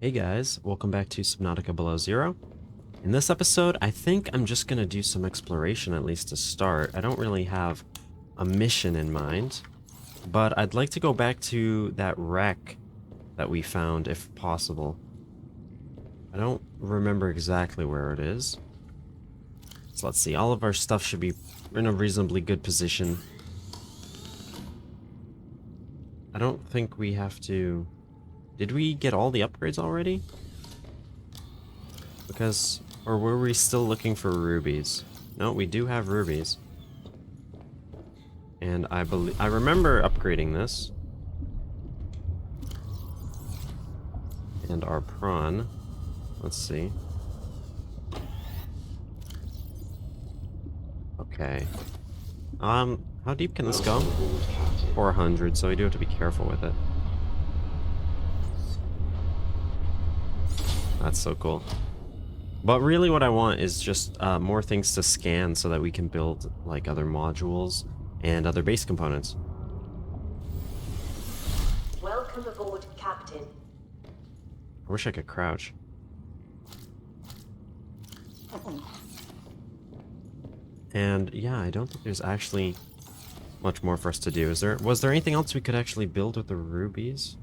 Hey guys, welcome back to Subnautica Below Zero. In this episode, I think I'm just gonna do some exploration at least to start. I don't really have a mission in mind, but I'd like to go back to that wreck that we found if possible. I don't remember exactly where it is. So let's see, all of our stuff should be in a reasonably good position. I don't think we have to... Did we get all the upgrades already? Because... Or were we still looking for rubies? No, we do have rubies. And I remember upgrading this. And our prawn. Let's see. Okay. How deep can this go? 400, so we do have to be careful with it. That's so cool. But really what I want is just more things to scan so that we can build like other modules and other base components. Welcome aboard, Captain. I wish I could crouch. And yeah, I don't think there's actually much more for us to do. Was there anything else we could actually build with the rubies?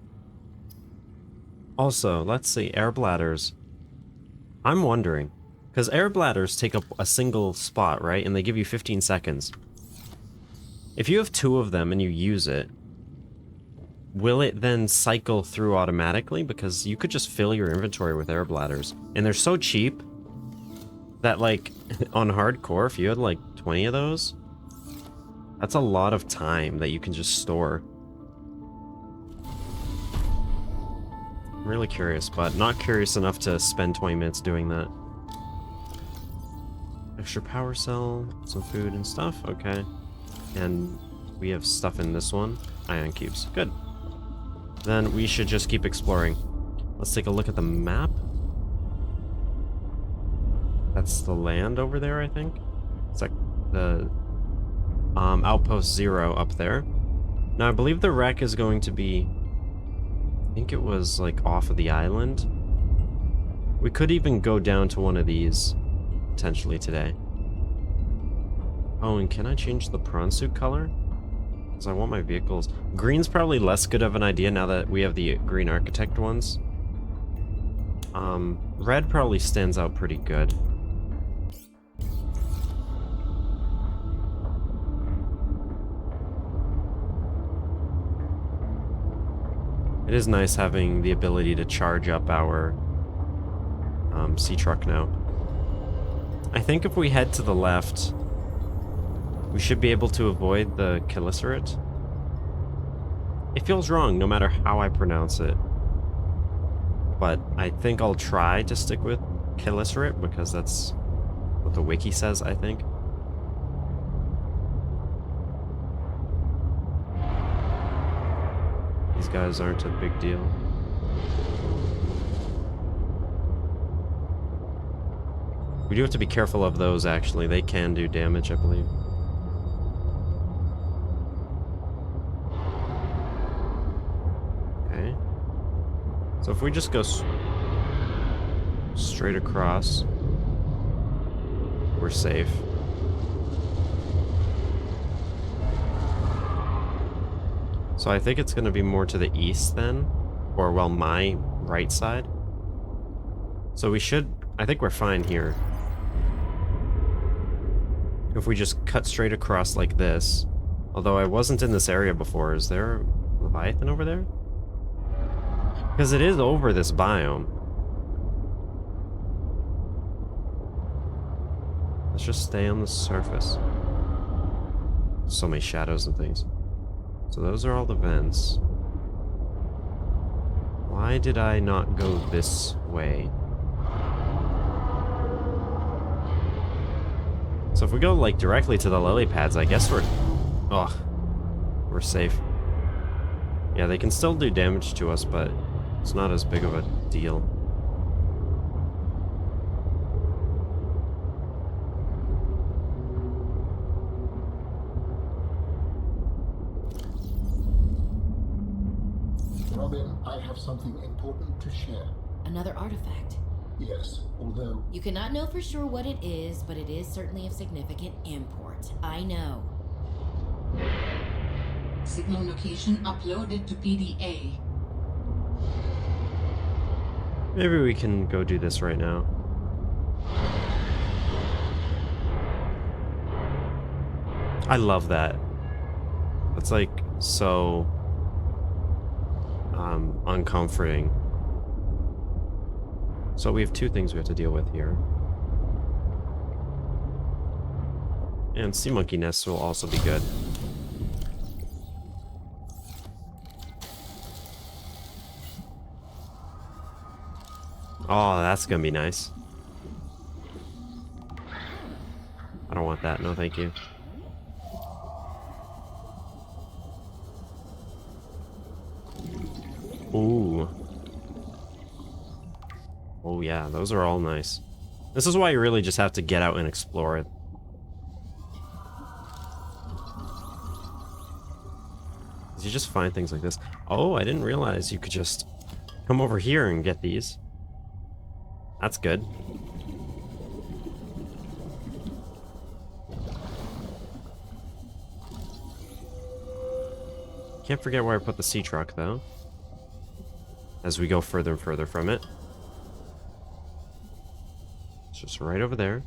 Also, let's see, air bladders. I'm wondering, because air bladders take up a single spot, right? And they give you 15 seconds. If you have 2 of them and you use it, will it then cycle through automatically? Because you could just fill your inventory with air bladders. And they're so cheap that, like, on hardcore, if you had like 20 of those, that's a lot of time that you can just store. I'm really curious, but not curious enough to spend 20 minutes doing that. Extra power cell, some food and stuff, okay. And we have stuff in this one. Ion cubes, good. Then we should just keep exploring. Let's take a look at the map. That's the land over there, I think. It's like the outpost 0 up there. Now I believe the wreck is going to be, I think it was like off of the island. We could even go down to one of these potentially today. Oh, and can I change the prawn suit color? Because I want my vehicles. Green's probably less good of an idea now that we have the green architect ones. Red probably stands out pretty good. It is nice having the ability to charge up our sea truck now. I think if we head to the left, we should be able to avoid the chelicerates. It feels wrong no matter how I pronounce it. But I think I'll try to stick with chelicerate because that's what the wiki says, I think. These guys aren't a big deal. We do have to be careful of those, actually. They can do damage, I believe. Okay. So if we just go straight across, we're safe. So I think it's going to be more to the east then, or well, my right side. So we should, I think we're fine here. If we just cut straight across like this, although I wasn't in this area before, is there a Leviathan over there? Because it is over this biome. Let's just stay on the surface. So many shadows and things. So those are all the vents. Why did I not go this way? So if we go like directly to the lily pads, I guess we're safe. Yeah, they can still do damage to us, but it's not as big of a deal. Robin, I have something important to share. Another artifact. Yes, although You cannot know for sure what it is, but it is certainly of significant import. I know. Signal location uploaded to PDA. Maybe we can go do this right now. I love that. That's like so uncomforting. So we have two things we have to deal with here. And sea monkey nests will also be good. Oh, that's gonna be nice. I don't want that. No, thank you. Ooh. Oh yeah, those are all nice. This is why you really just have to get out and explore it. You just find things like this. Oh, I didn't realize you could just come over here and get these. That's good. Can't forget where I put the sea truck, though. As we go further and further from it. It's just right over there.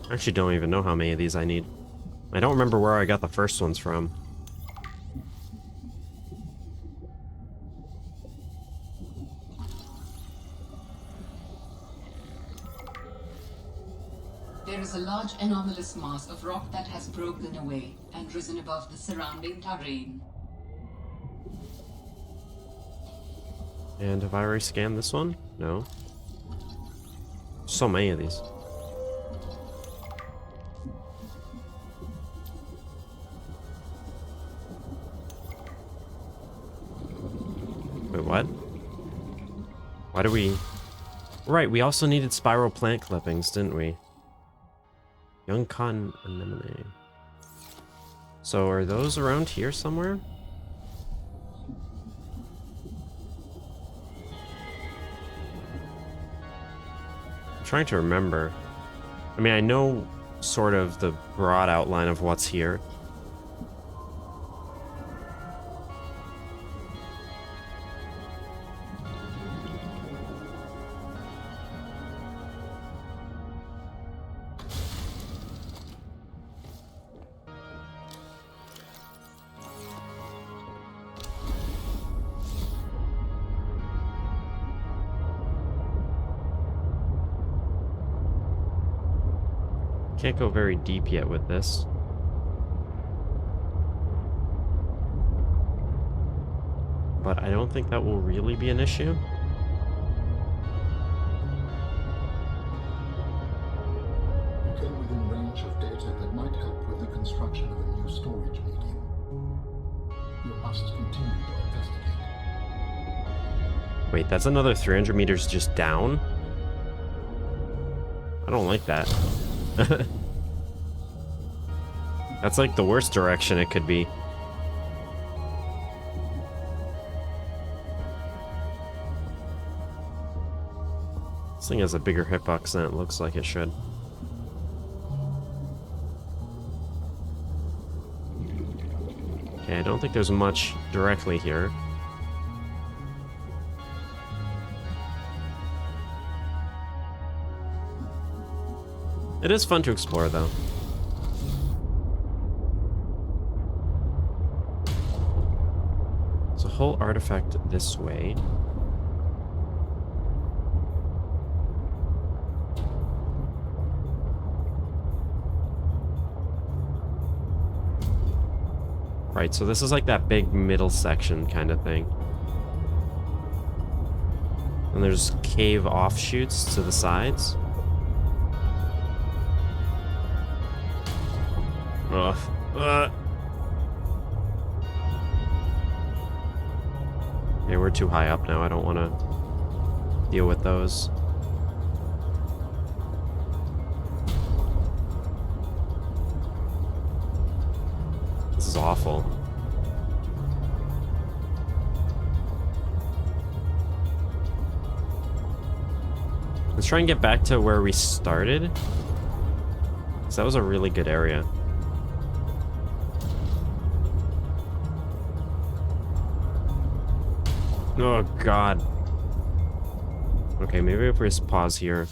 I actually don't even know how many of these I need. I don't remember where I got the first ones from. There is a large anomalous mass of rock that has broken away and risen above the surrounding terrain. And have I already scanned this one? No. So many of these. Wait, what? Why do we... Right, we also needed spiral plant clippings, didn't we? Young cotton anemone. So are those around here somewhere? I'm trying to remember. I mean, I know sort of the broad outline of what's here. Can't go very deep yet with this. But I don't think that will really be an issue. you came within range of data that might help with the construction of a new storage medium. You must continue to investigate. Wait, that's another 300 meters just down? I don't like that. That's like the worst direction it could be. This thing has a bigger hitbox than it looks like it should. Okay, I don't think there's much directly here. It is fun to explore, though. There's a whole artifact this way. Right, so this is like that big middle section kind of thing. And there's cave offshoots to the sides. Ugh. Yeah, we're too high up now. I don't want to deal with those. This is awful. Let's try and get back to where we started. So that was a really good area. Oh, God. Okay, maybe if we just pause here.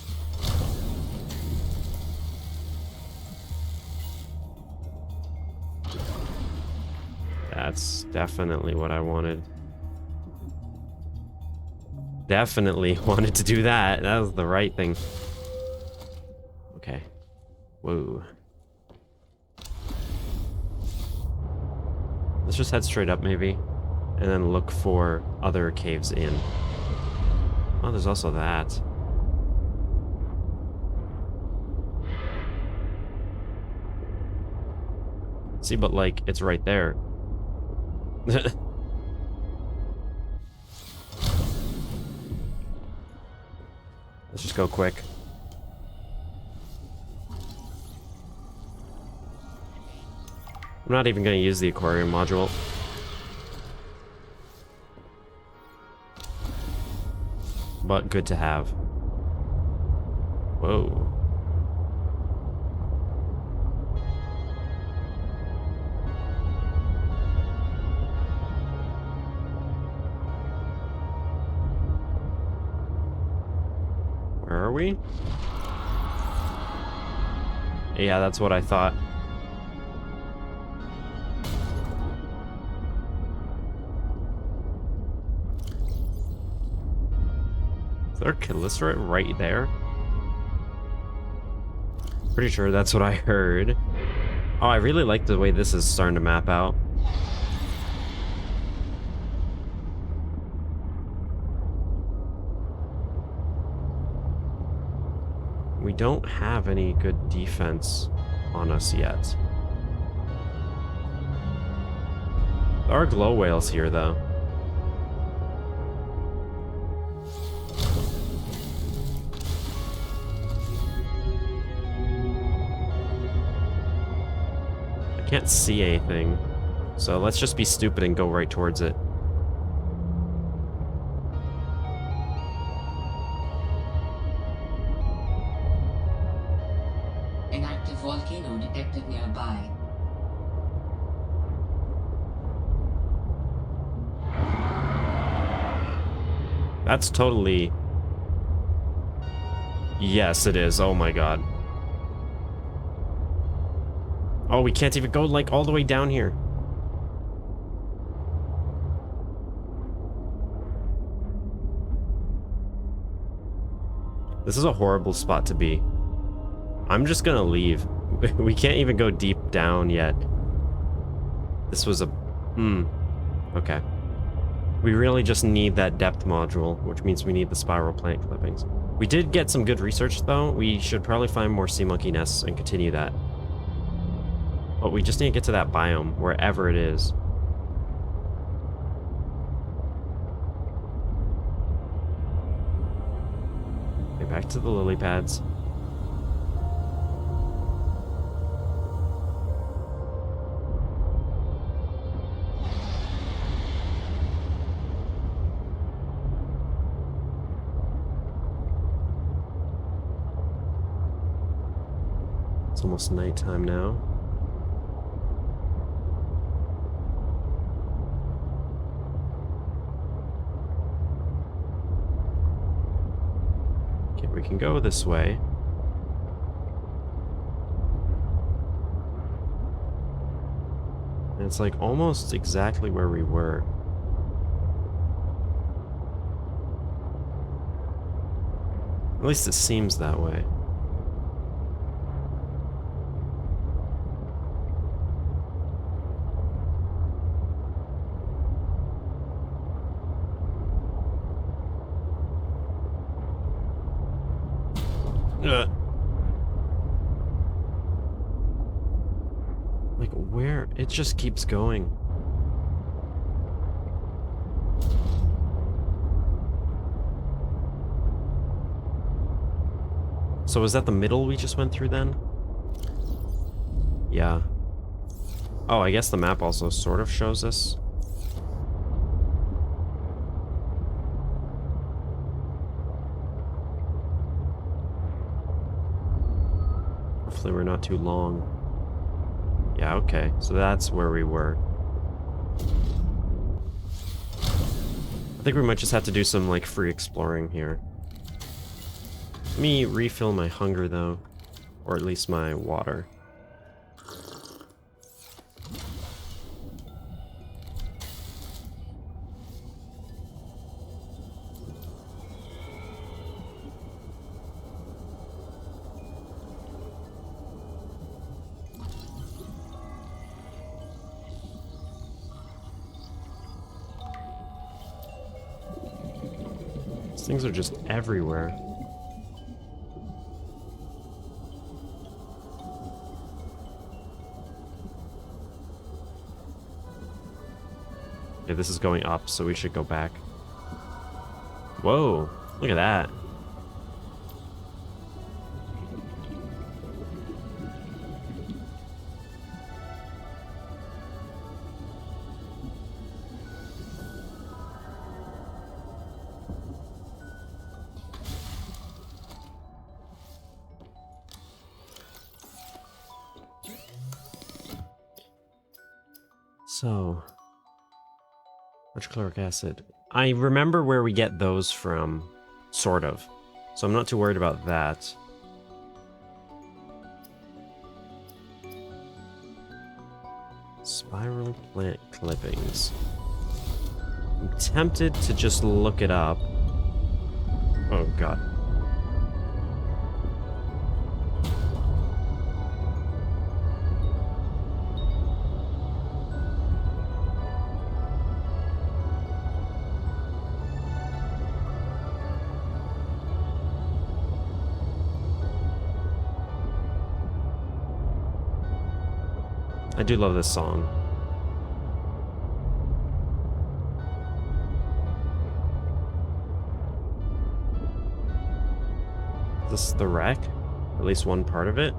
That's definitely what I wanted. Definitely wanted to do that. That was the right thing. Okay. Whoa. Let's just head straight up, maybe. And then look for other caves in. Oh, there's also that. See, but like, it's right there. Let's just go quick. I'm not even going to use the aquarium module. But good to have. Whoa. Where are we? Yeah, that's what I thought. Is there a Callisterite right there? Pretty sure that's what I heard. Oh, I really like the way this is starting to map out. We don't have any good defense on us yet. There are glow whales here, though. I can't see anything, so let's just be stupid and go right towards it. An active volcano detected nearby. That's totally... Yes, it is. Oh my god. Oh, we can't even go, like, all the way down here. This is a horrible spot to be. I'm just gonna leave. We can't even go deep down yet. This was a... Okay. We really just need that depth module, which means we need the spiral plant clippings. We did get some good research, though. We should probably find more sea monkey nests and continue that. But we just need to get to that biome, wherever it is. Okay, back to the lily pads. It's almost nighttime now. Okay, we can go this way. And it's like almost exactly where we were. At least it seems that way. Like, where? It just keeps going. So was that the middle we just went through then? Yeah. Oh, I guess the map also sort of shows us. Hopefully we're not too long. Yeah, okay. So that's where we were. I think we might just have to do some, like, free exploring here. Let me refill my hunger, though. Or at least my water. These things are just everywhere. Okay, this is going up, so we should go back. Whoa, look at that. So, hydrochloric acid. I remember where we get those from, sort of. So I'm not too worried about that. Spiral plant clippings. I'm tempted to just look it up. Oh god. I do love this song. Is this the wreck? At least one part of it?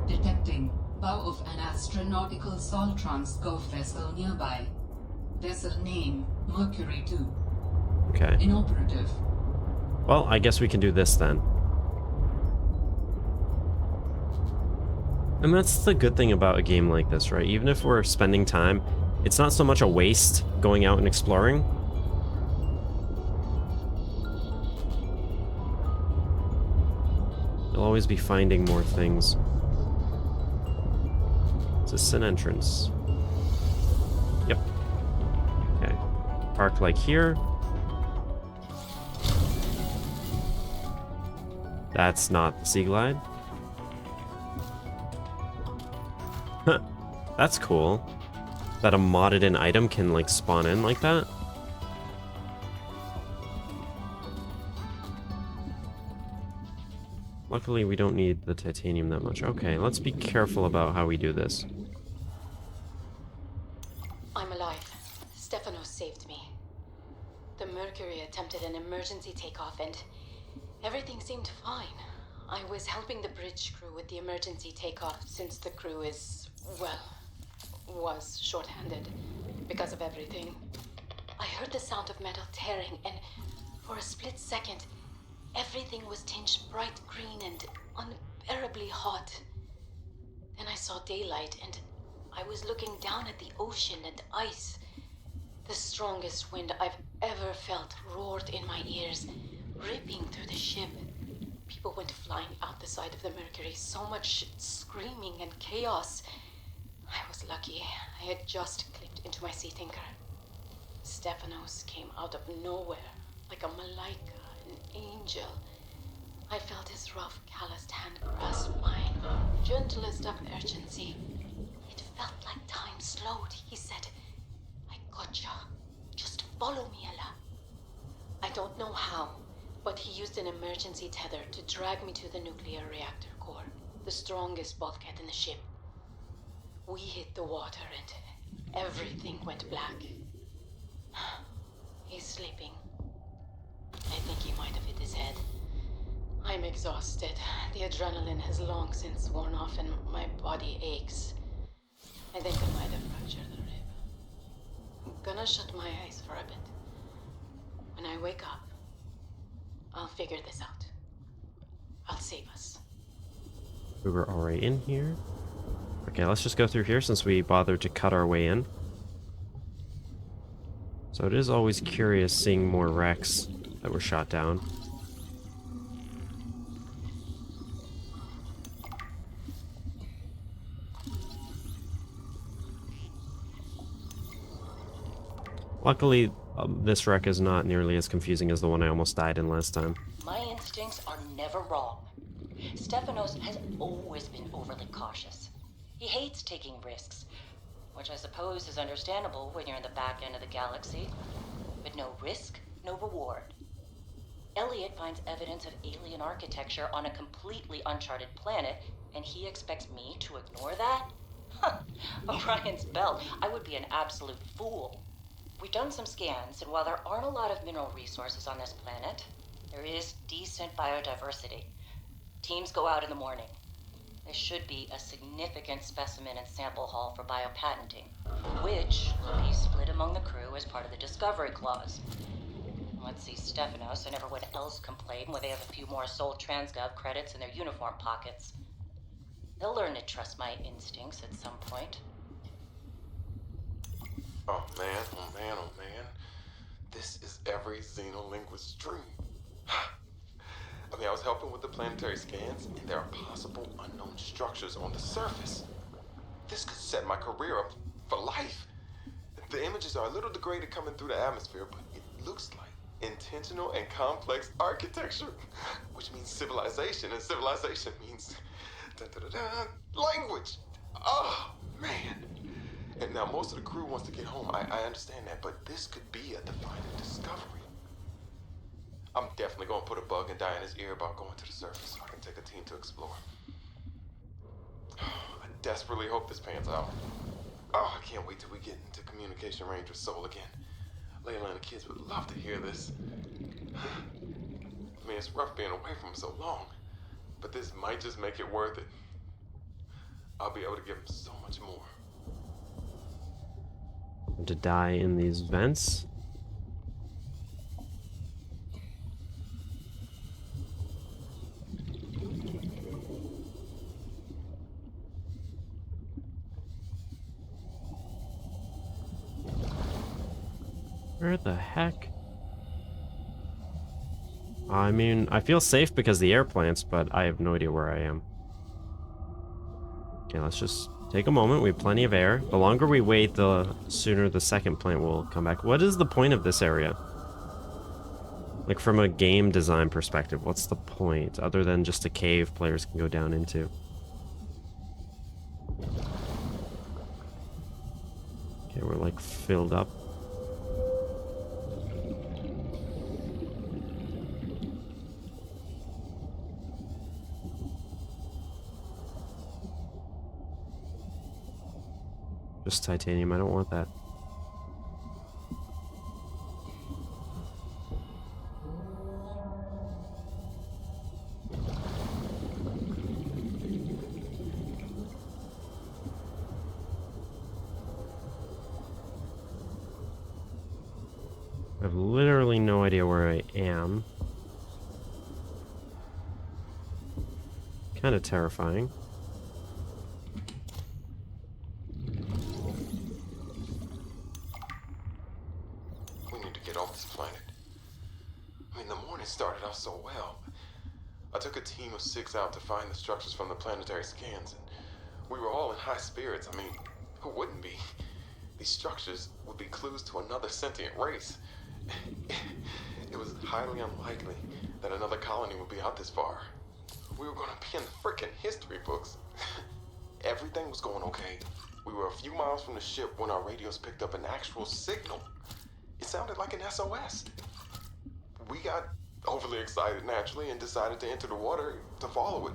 Detecting bow of an astronautical Soltron scope vessel nearby. Vessel name Mercury II. Okay. Inoperative. Well, I guess we can do this then. And that's the good thing about a game like this, right? Even if we're spending time, it's not so much a waste going out and exploring. You'll always be finding more things. Is this an entrance? Yep. Okay. Park like here. That's not the Sea Glide. That's cool. That a modded in item can like spawn in like that. Luckily we don't need the titanium that much. Okay, let's be careful about how we do this. I'm alive. Stefanos saved me. The Mercury attempted an emergency takeoff and everything seemed fine. I was helping the bridge crew with the emergency takeoff since the crew is, well, was short-handed because of everything. I heard the sound of metal tearing and for a split second, everything was tinged bright green and unbearably hot. Then I saw daylight and I was looking down at the ocean and ice. The strongest wind I've ever felt roared in my ears, ripping through the ship. People went flying out the side of the Mercury, so much screaming and chaos. I was lucky. I had just clipped into my sea tinker. Stefanos came out of nowhere, like a malaika, an angel. I felt his rough, calloused hand grasp mine, gentlest of urgency. It felt like time slowed. He said, "I gotcha. Just follow me, Ella." I don't know how, but he used an emergency tether to drag me to the nuclear reactor core, the strongest bulkhead in the ship. We hit the water and everything went black. He's sleeping. I think he might have hit his head. I'm exhausted. The adrenaline has long since worn off and my body aches. I think I might have fractured the rib. I'm gonna shut my eyes for a bit. When I wake up, I'll figure this out. I'll save us. We were already in here. Okay, let's just go through here since we bothered to cut our way in. So it is always curious seeing more wrecks that were shot down. Luckily, this wreck is not nearly as confusing as the one I almost died in last time. My instincts are never wrong. Stefanos has always been overly cautious. He hates taking risks, which I suppose is understandable when you're in the back end of the galaxy. But no risk, no reward. Elliot finds evidence of alien architecture on a completely uncharted planet, and he expects me to ignore that? Huh. Orion's belt. I would be an absolute fool. We've done some scans, and while there aren't a lot of mineral resources on this planet, there is decent biodiversity. Teams go out in the morning. There should be a significant specimen and sample haul for biopatenting, which will be split among the crew as part of the discovery clause. Let's see, Stefanos and everyone else complain when they have a few more Sol Transgov credits in their uniform pockets. They'll learn to trust my instincts at some point. Oh man, oh man, oh man. This is every xenolinguist's dream. I was helping with the planetary scans, and there are possible unknown structures on the surface. This could set my career up for life. The images are a little degraded coming through the atmosphere, but it looks like intentional and complex architecture, which means civilization, and civilization means language. Oh, man. And now most of the crew wants to get home. I understand that, but this could be a defining discovery. I'm definitely going to put a bug in Diana's ear about going to the surface so I can take a team to explore. I desperately hope this pans out. Oh, I can't wait till we get into communication range with Sol again. Layla and the kids would love to hear this. I mean, it's rough being away from them so long, but this might just make it worth it. I'll be able to give them so much more. To die in these vents. Where the heck? I mean, I feel safe because of the air plants, but I have no idea where I am. Okay, let's just take a moment. We have plenty of air. The longer we wait, the sooner the second plant will come back. What is the point of this area? Like, from a game design perspective, what's the point? Other than just a cave players can go down into. Okay, we're like filled up. Just titanium, I don't want that. I have literally no idea where I am. Kind of terrifying. Started off so well. I took a team of 6 out to find the structures from the planetary scans, and we were all in high spirits. I mean, who wouldn't be? These structures would be clues to another sentient race. It was highly unlikely that another colony would be out this far. We were going to be in the frickin' history books. Everything was going okay. We were a few miles from the ship when our radios picked up an actual signal. It sounded like an SOS. We got overly excited naturally and decided to enter the water to follow it.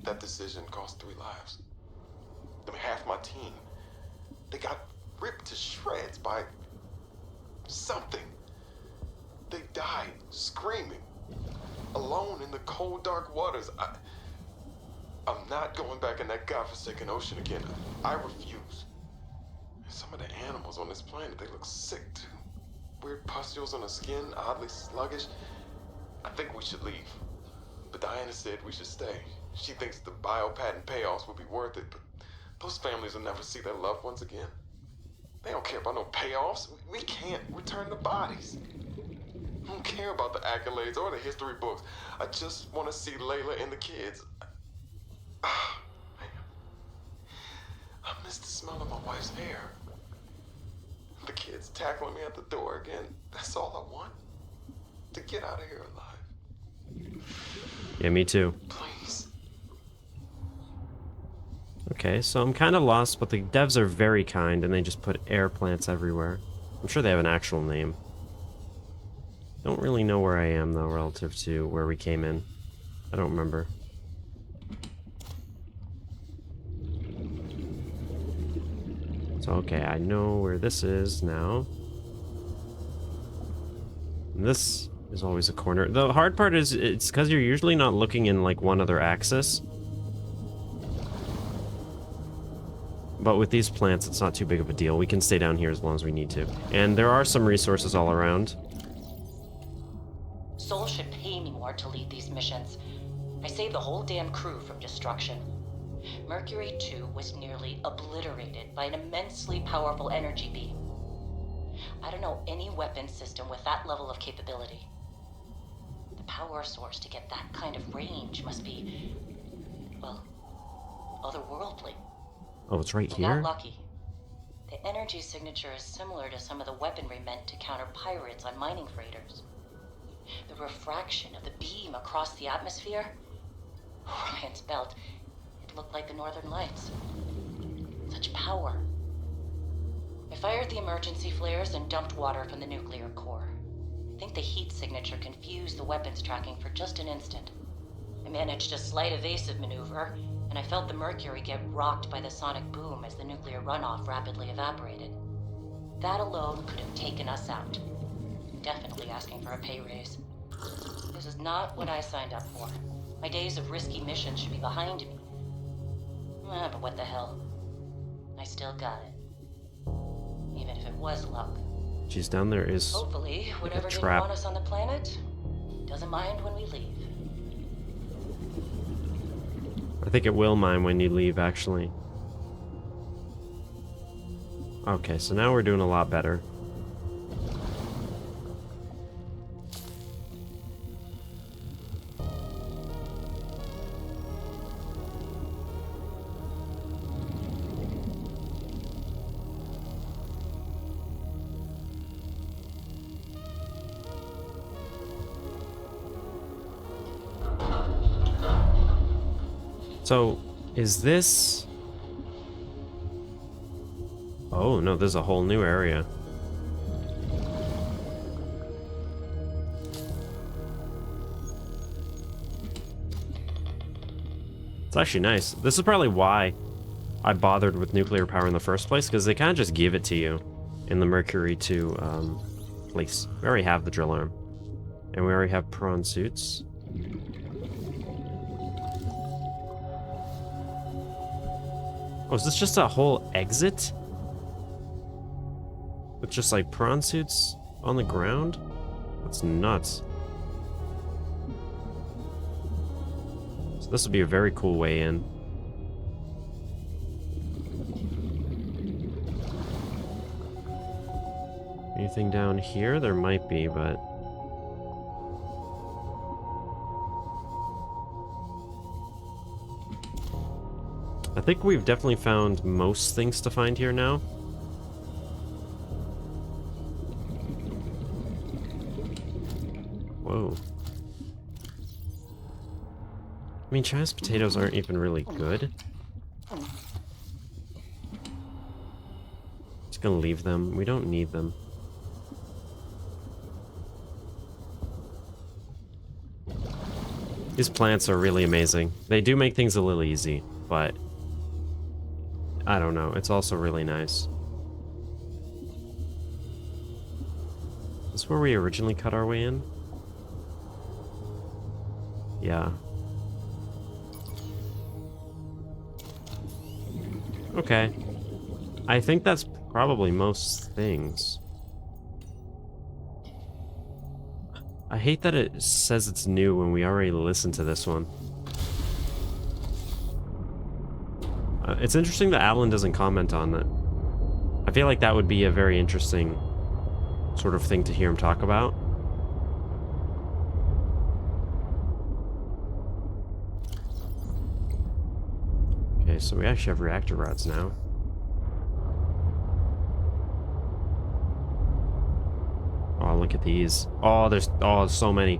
That decision cost 3 lives. I mean, half my team. They got ripped to shreds by something. They died screaming, alone in the cold, dark waters. I'm not going back in that godforsaken ocean again. I refuse. Some of the animals on this planet, they look sick too. Weird pustules on the skin, oddly sluggish. I think we should leave. but Diana said we should stay. She thinks the biopatent payoffs will be worth it, but those families will never see their loved ones again. They don't care about no payoffs. We can't return the bodies. I don't care about the accolades or the history books. I just want to see Layla and the kids. Ah, man. I miss the smell of my wife's hair. The kids tackling me at the door again. That's all I want. To get out of here alive. Yeah, me too. Please. Okay, so I'm kind of lost, but the devs are very kind, and they just put air plants everywhere. I'm sure they have an actual name. Don't really know where I am, though, relative to where we came in. I don't remember. So, okay, I know where this is now. And this is always a corner. The hard part is, it's because you're usually not looking in, like, one other axis. But with these plants, it's not too big of a deal. We can stay down here as long as we need to. And there are some resources all around. Sol should pay me more to lead these missions. I saved the whole damn crew from destruction. Mercury II was nearly obliterated by an immensely powerful energy beam. I don't know any weapon system with that level of capability. The power source to get that kind of range must be, well, otherworldly. Oh, it's right I here? got lucky. The energy signature is similar to some of the weaponry meant to counter pirates on mining freighters. The refraction of the beam across the atmosphere? Ryan's belt, it looked like the Northern Lights. Such power. I fired the emergency flares and dumped water from the nuclear core. I think the heat signature confused the weapons tracking for just an instant. I managed a slight evasive maneuver, and I felt the Mercury get rocked by the sonic boom as the nuclear runoff rapidly evaporated. That alone could have taken us out. Definitely asking for a pay raise. This is not what I signed up for. My days of risky missions should be behind me. But what the hell? I still got it. Even if it was luck. Geez, down there is Hopefully, whatever didn't trap. want us on the planet doesn't mind when we leave. I think it will mine when you leave, actually. Okay, so now we're doing a lot better. So, is this... Oh, no, there's a whole new area. It's actually nice. This is probably why I bothered with nuclear power in the first place, because they kind of just give it to you in the Mercury II place. We already have the drill arm. And we already have prawn suits. Oh, is this just a whole exit? With just like prawn suits on the ground? That's nuts. So this would be a very cool way in. Anything down here? There might be, but... I think we've definitely found most things to find here now. Whoa. I mean, China's potatoes aren't even really good. Just gonna leave them. We don't need them. These plants are really amazing. They do make things a little easy, but... I don't know, it's also really nice. Is this where we originally cut our way in? Yeah. Okay. I think that's probably most things. I hate that it says it's new when we already listened to this one. It's interesting that Alan doesn't comment on that. I feel like that would be a very interesting sort of thing to hear him talk about. Okay, so we actually have reactor rods now. Oh, look at these. Oh, there's so many.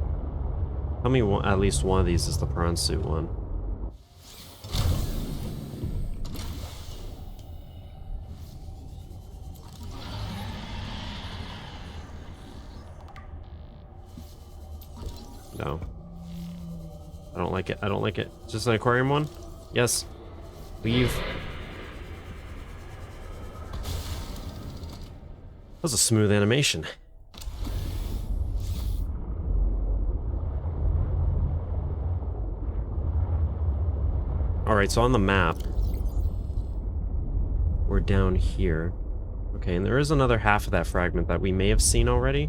Tell me at least one of these is the prawn suit one. No. I don't like it. I don't like it. Just an aquarium one? Yes. Leave. That was a smooth animation. Alright, so on the map, we're down here. Okay, and there is another half of that fragment that we may have seen already.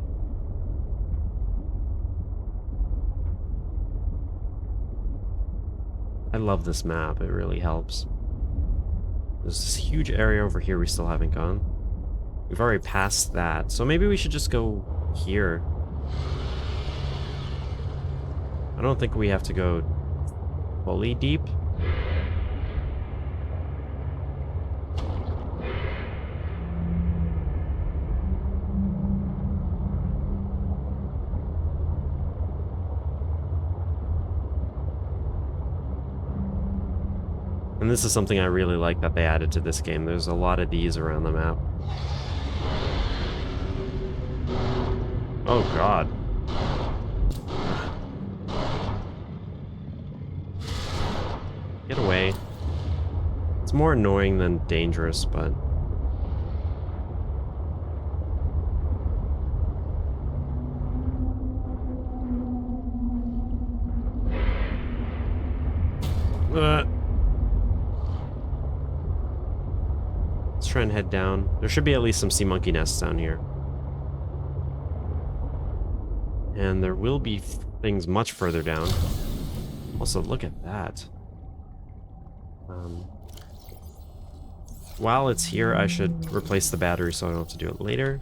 I love this map, it really helps. There's this huge area over here we still haven't gone. We've already passed that, so maybe we should just go here. I don't think we have to go fully deep. And this is something I really like that they added to this game. There's a lot of these around the map. Oh god. Get away. It's more annoying than dangerous, but... Let's try and head down. There should be at least some sea monkey nests down here. And there will be things much further down. Also, look at that. While it's here, I should replace the battery so I don't have to do it later.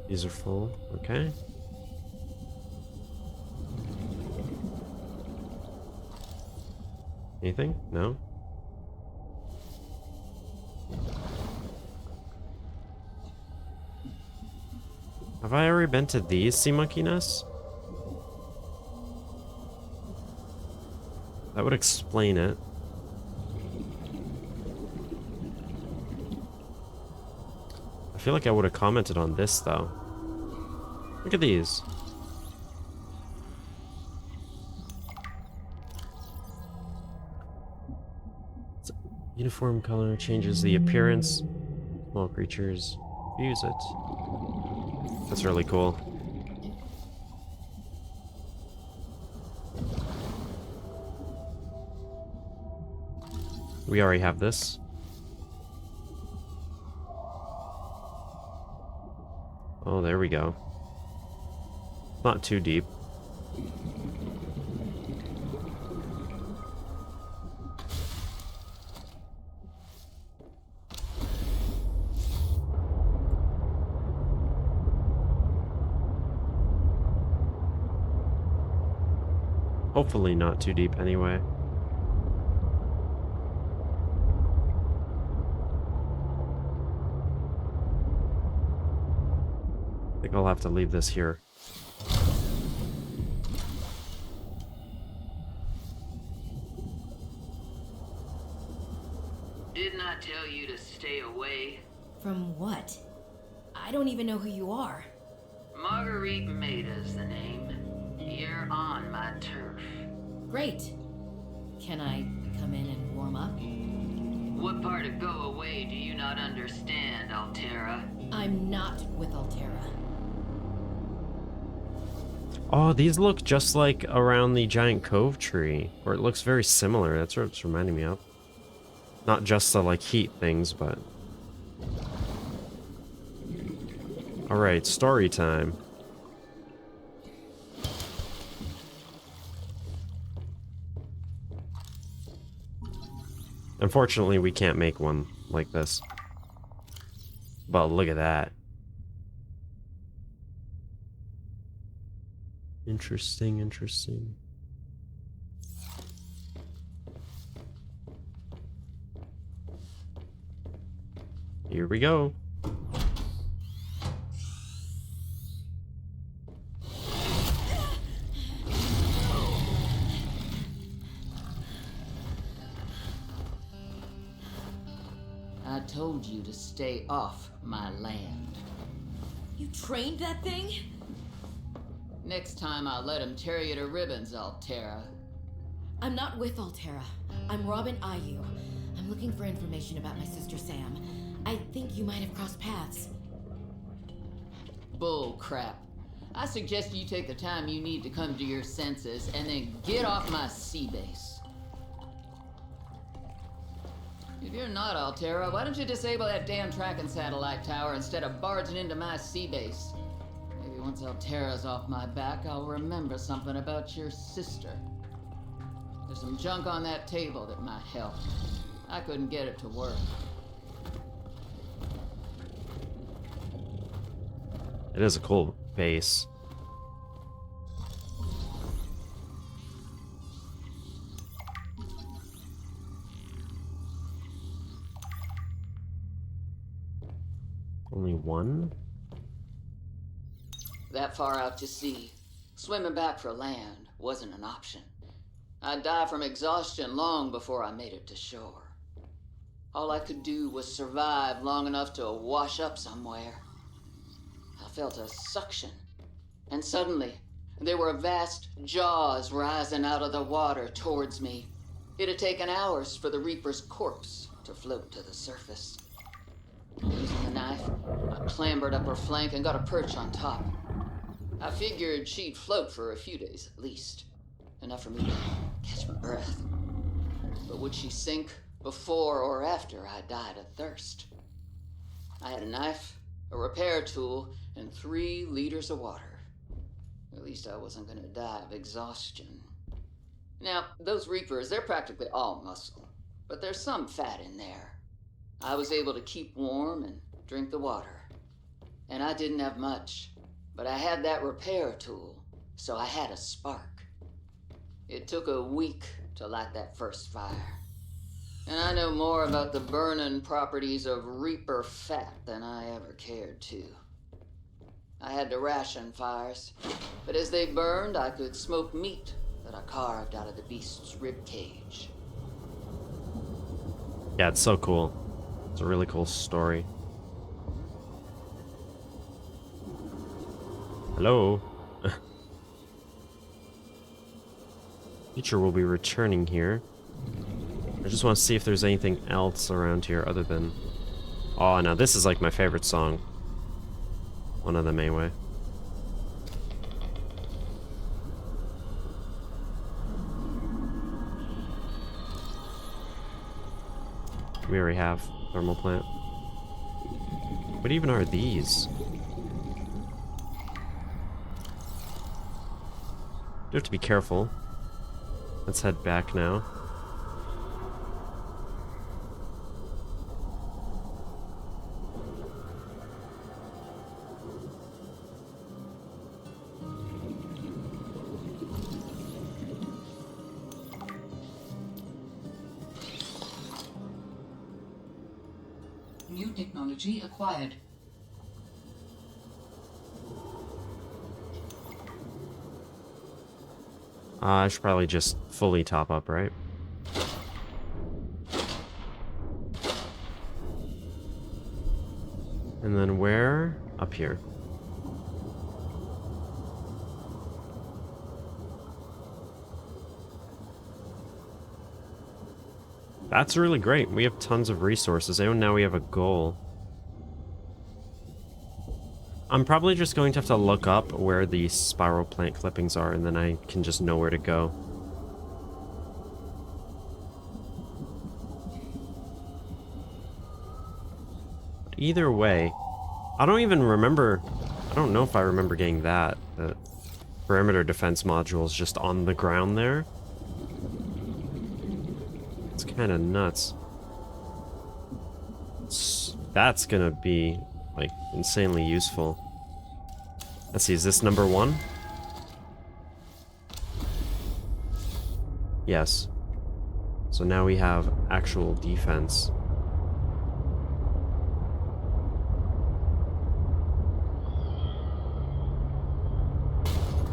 These are full. Okay. Anything? No? Have I already been to these sea monkey nests? That would explain it. I feel like I would have commented on this, though. Look at these. Uniform color changes the appearance. Small creatures use it. That's really cool. We already have this. Oh, there we go. Not too deep. Hopefully not too deep anyway. I think I'll have to leave this here. Didn't I tell you to stay away? From what? I don't even know who you are. Marguerite Maida's the name. You're on my turf. Great. Can I come in and warm up? What part of go away do you not understand, Altera? I'm not with Altera. Oh, these look just like around the giant cove tree. Or it looks very similar. That's what it's reminding me of. Not just the, like, heat things, but... Alright, story time. Unfortunately, we can't make one like this. But look at that. Interesting, interesting. Here we go. I told you to stay off my land. You trained that thing? Next time I'll let him tear you to ribbons, Altera. I'm not with Altera. I'm Robin Ayu. I'm looking for information about my sister Sam. I think you might have crossed paths. Bull crap. I suggest you take the time you need to come to your senses and then get off my sea base. If you're not Altera, why don't you disable that damn tracking satellite tower instead of barging into my sea base? Maybe once Altera's off my back, I'll remember something about your sister. There's some junk on that table that might help. I couldn't get it to work. It is a cool base. Only one? That far out to sea, swimming back for land wasn't an option. I'd die from exhaustion long before I made it to shore. All I could do was survive long enough to wash up somewhere. I felt a suction, and suddenly, there were vast jaws rising out of the water towards me. It had taken hours for the Reaper's corpse to float to the surface. Using the knife, I clambered up her flank and got a perch on top. I figured she'd float for a few days at least, enough for me to catch my breath. But would she sink before or after I died of thirst? I had a knife, a repair tool, and 3 liters of water. At least I wasn't gonna die of exhaustion. Now, those Reapers, they're practically all muscle, but there's some fat in there. I was able to keep warm and drink the water. And I didn't have much, but I had that repair tool, so I had a spark. It took a week to light that first fire. And I know more about the burning properties of Reaper fat than I ever cared to. I had to ration fires, but as they burned, I could smoke meat that I carved out of the beast's rib cage. Yeah, it's so cool. It's a really cool story. Hello? Future will be returning here. I just want to see if there's anything else around here other than... Oh, now this is like my favorite song. One of them anyway. We already have thermal plant. What even are these? You have to be careful. Let's head back now. New technology acquired. I should probably just fully top up, right? And then where? Up here. That's really great. We have tons of resources, and now we have a goal. I'm probably just going to have to look up where the spiral plant clippings are, and then I can just know where to go. Either way, I don't even remember. I don't know if I remember getting that. The perimeter defense module is just on the ground there. It's kind of nuts. That's gonna be, like, insanely useful. Let's see, is this number 1? Yes. So now we have actual defense.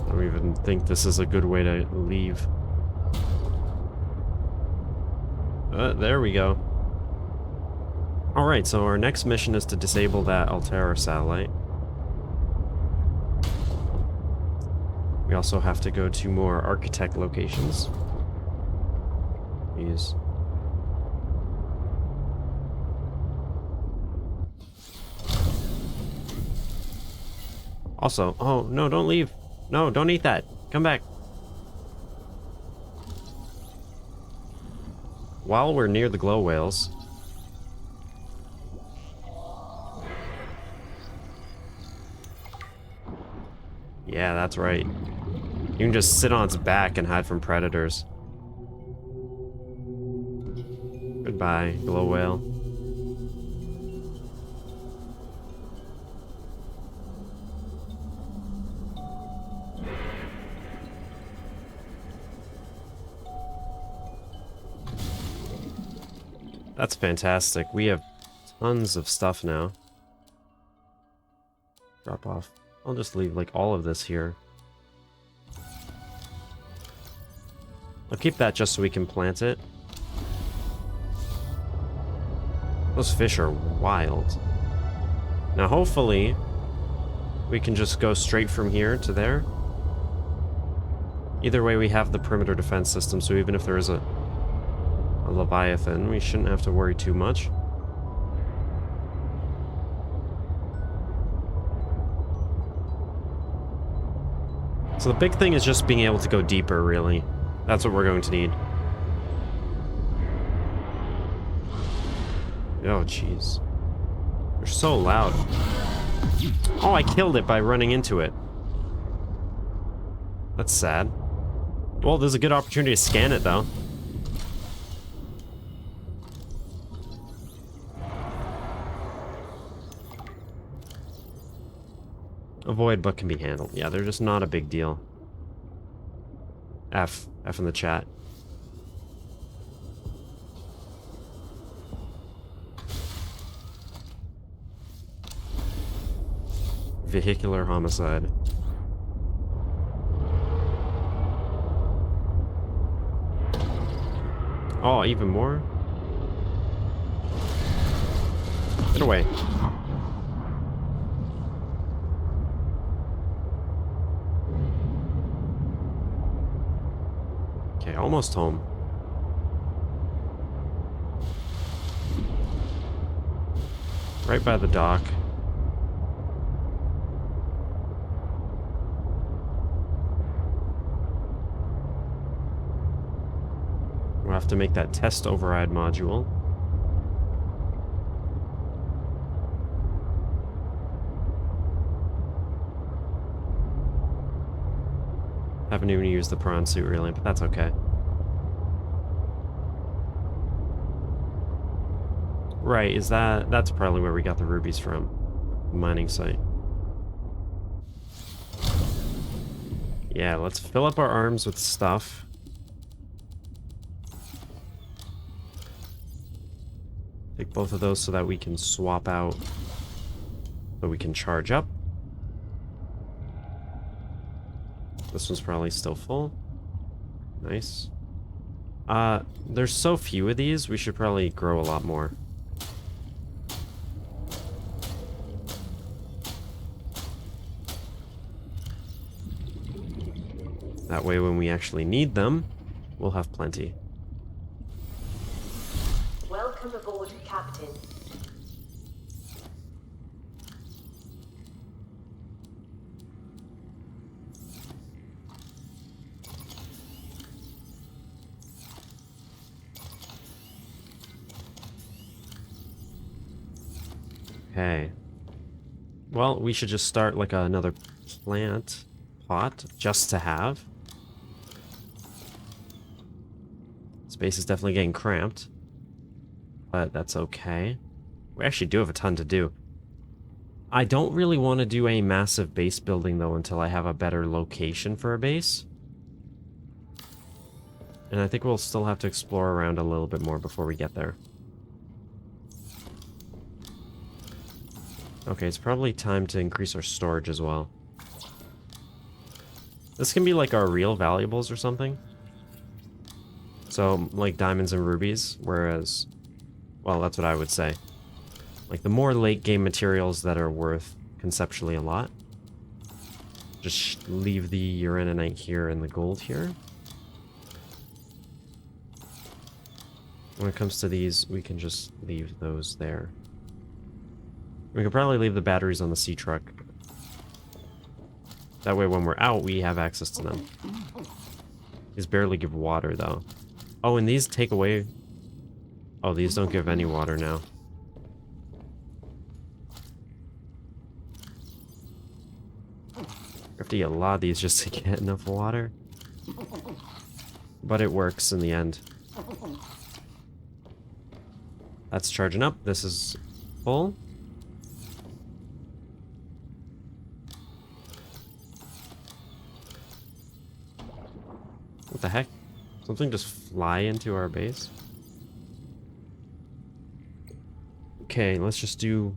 I don't even think this is a good way to leave. There we go. Alright, so our next mission is to disable that Altera satellite. We also have to go to more architect locations. These. Also, oh, no, don't leave. No, don't eat that. Come back. While we're near the glow whales... Yeah, that's right. You can just sit on its back and hide from predators. Goodbye, glow whale. That's fantastic. We have tons of stuff now. Drop off. I'll just leave, like, all of this here. I'll keep that just so we can plant it. Those fish are wild. Now, hopefully, we can just go straight from here to there. Either way, we have the perimeter defense system, so even if there is a Leviathan, we shouldn't have to worry too much. So the big thing is just being able to go deeper, really. That's what we're going to need. Oh, jeez. They're so loud. Oh, I killed it by running into it. That's sad. Well, there's a good opportunity to scan it, though. Avoid but can be handled. Yeah, they're just not a big deal. F in the chat. Vehicular homicide. Oh, even more? Get away. Okay, almost home. Right by the dock. We'll have to make that test override module. Haven't even used the prawn suit really, but that's okay. Right, that's probably where we got the rubies from. The mining site. Yeah, let's fill up our arms with stuff. Take both of those so that we can swap out, so we can charge up. This one's probably still full. Nice. There's so few of these, we should probably grow a lot more. That way when we actually need them, we'll have plenty. Welcome aboard, Captain. Okay. Well, we should just start like another plant pot just to have. Space is definitely getting cramped, but that's okay. We actually do have a ton to do. I don't really want to do a massive base building though until I have a better location for a base. And I think we'll still have to explore around a little bit more before we get there. Okay, it's probably time to increase our storage as well. This can be like our real valuables or something. So, like diamonds and rubies, whereas... Well, that's what I would say. Like, the more late game materials that are worth conceptually a lot. Just leave the uraninite here and the gold here. When it comes to these, we can just leave those there. We could probably leave the batteries on the sea truck. That way when we're out, we have access to them. These barely give water, though. Oh, and these take away... Oh, these don't give any water now. We have to get a lot of these just to get enough water. But it works in the end. That's charging up. This is full. What the heck? Something just fly into our base? Okay, let's just do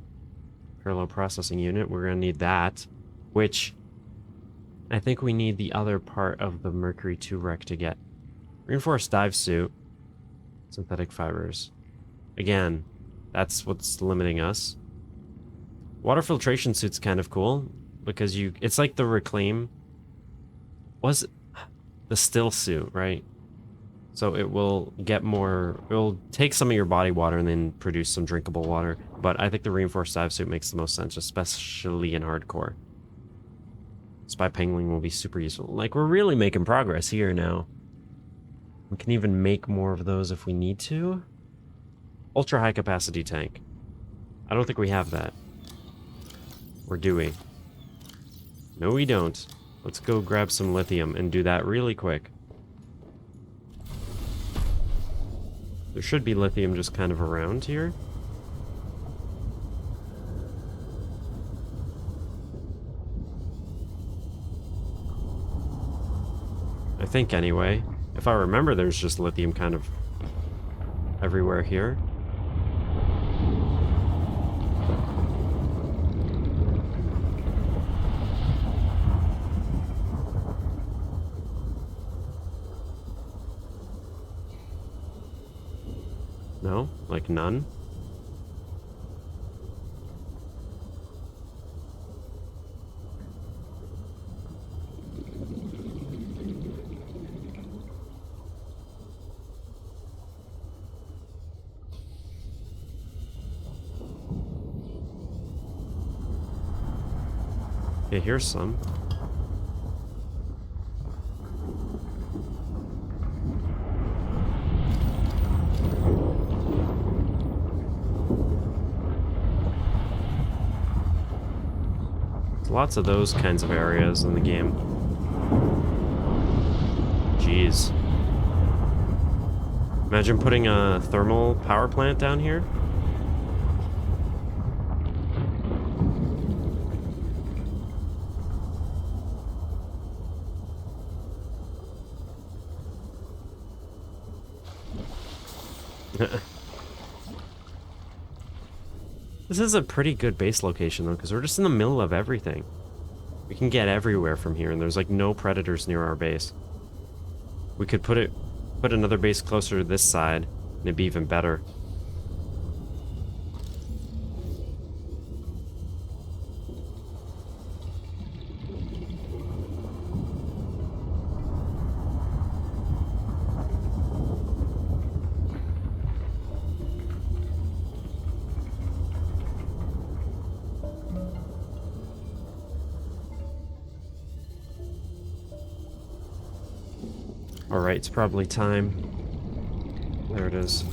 parallel processing unit. We're gonna need that, which I think we need the other part of the Mercury II wreck to get. Reinforced dive suit, synthetic fibers. Again, that's what's limiting us. Water filtration suit's kind of cool because it's like the reclaim. Was it the still suit, right? So it will get more, it will take some of your body water and then produce some drinkable water. But I think the reinforced dive suit makes the most sense, especially in hardcore. Spy pangling will be super useful. Like, we're really making progress here now. We can even make more of those if we need to. Ultra high capacity tank. I don't think we have that. Or do we? No, we don't. Let's go grab some lithium and do that really quick. There should be lithium just kind of around here. I think anyway. If I remember, there's just lithium kind of everywhere here. No? Like none? Okay, here's some. Lots of those kinds of areas in the game. Jeez. Imagine putting a thermal power plant down here. This is a pretty good base location, though, because we're just in the middle of everything. We can get everywhere from here, and there's, like, no predators near our base. We could put another base closer to this side, and it'd be even better. Alright, it's probably time. There it is.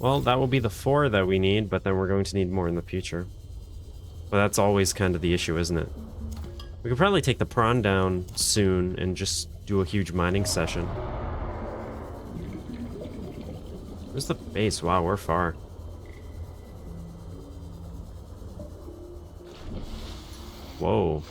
Well, that will be the 4 that we need, but then we're going to need more in the future. But that's always kind of the issue, isn't it? We could probably take the prawn down soon and just do a huge mining session. Where's the base? Wow, we're far. Whoa.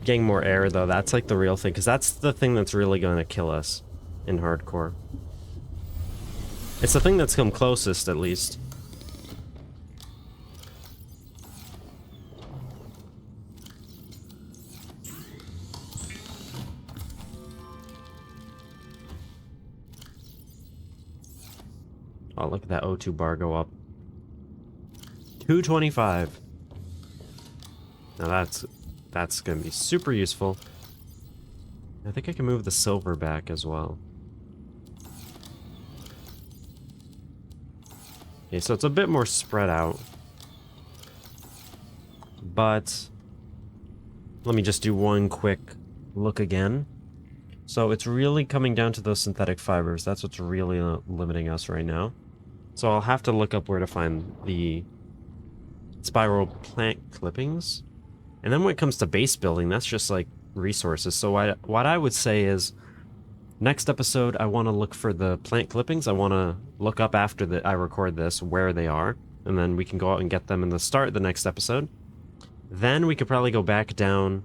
Getting more air, though, that's like the real thing, because that's the thing that's really going to kill us in hardcore. It's the thing that's come closest, at least. Oh, look at that O2 bar go up. 225. Now that's going to be super useful. I think I can move the silver back as well. Okay, so it's a bit more spread out. But let me just do one quick look again. So it's really coming down to those synthetic fibers. That's what's really limiting us right now. So I'll have to look up where to find the spiral plant clippings. And then when it comes to base building, that's just like resources. So what I would say is, next episode, I want to look for the plant clippings. I want to look up after I record this where they are. And then we can go out and get them in the start of the next episode. Then we could probably go back down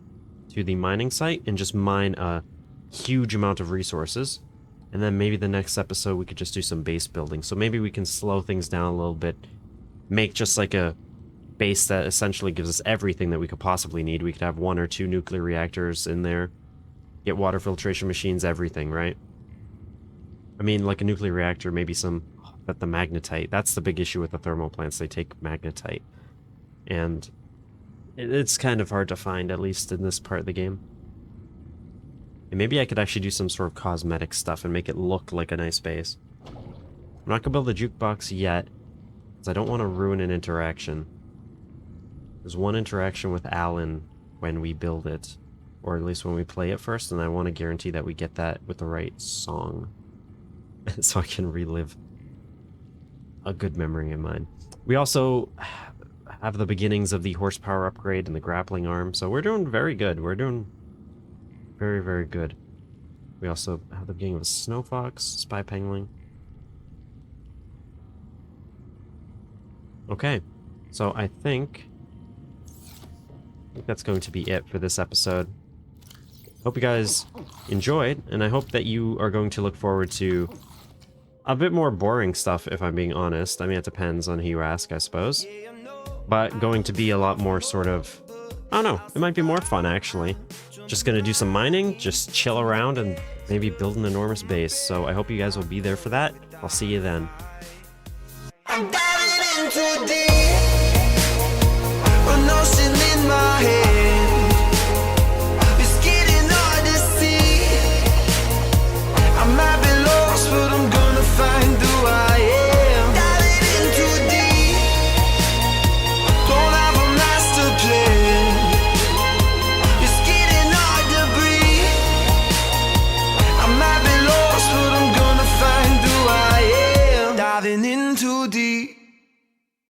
to the mining site and just mine a huge amount of resources. And then maybe the next episode we could just do some base building. So maybe we can slow things down a little bit. Make just like a base that essentially gives us everything that we could possibly need. We could have 1 or 2 nuclear reactors in there. Get water filtration machines, everything, right? I mean, like a nuclear reactor, maybe some... But the magnetite, that's the big issue with the thermal plants. They take magnetite. And it's kind of hard to find, at least in this part of the game. And maybe I could actually do some sort of cosmetic stuff and make it look like a nice base. I'm not going to build a jukebox yet, because I don't want to ruin an interaction. There's one interaction with Alan when we build it, or at least when we play it first, and I want to guarantee that we get that with the right song, so I can relive a good memory in mind. We also have the beginnings of the horsepower upgrade and the grappling arm, so we're doing very good. We're doing very, very good. We also have the beginning of a snow fox, spy penguin. Okay, so I think that's going to be it for this episode. Hope you guys enjoyed, and I hope that you are going to look forward to a bit more boring stuff, if I'm being honest. I mean, it depends on who you ask, I suppose. But going to be a lot more sort of... I don't know, it might be more fun, actually. Just gonna do some mining, just chill around, and maybe build an enormous base. So I hope you guys will be there for that. I'll see you then. I'm diving in too deep, an ocean in my head.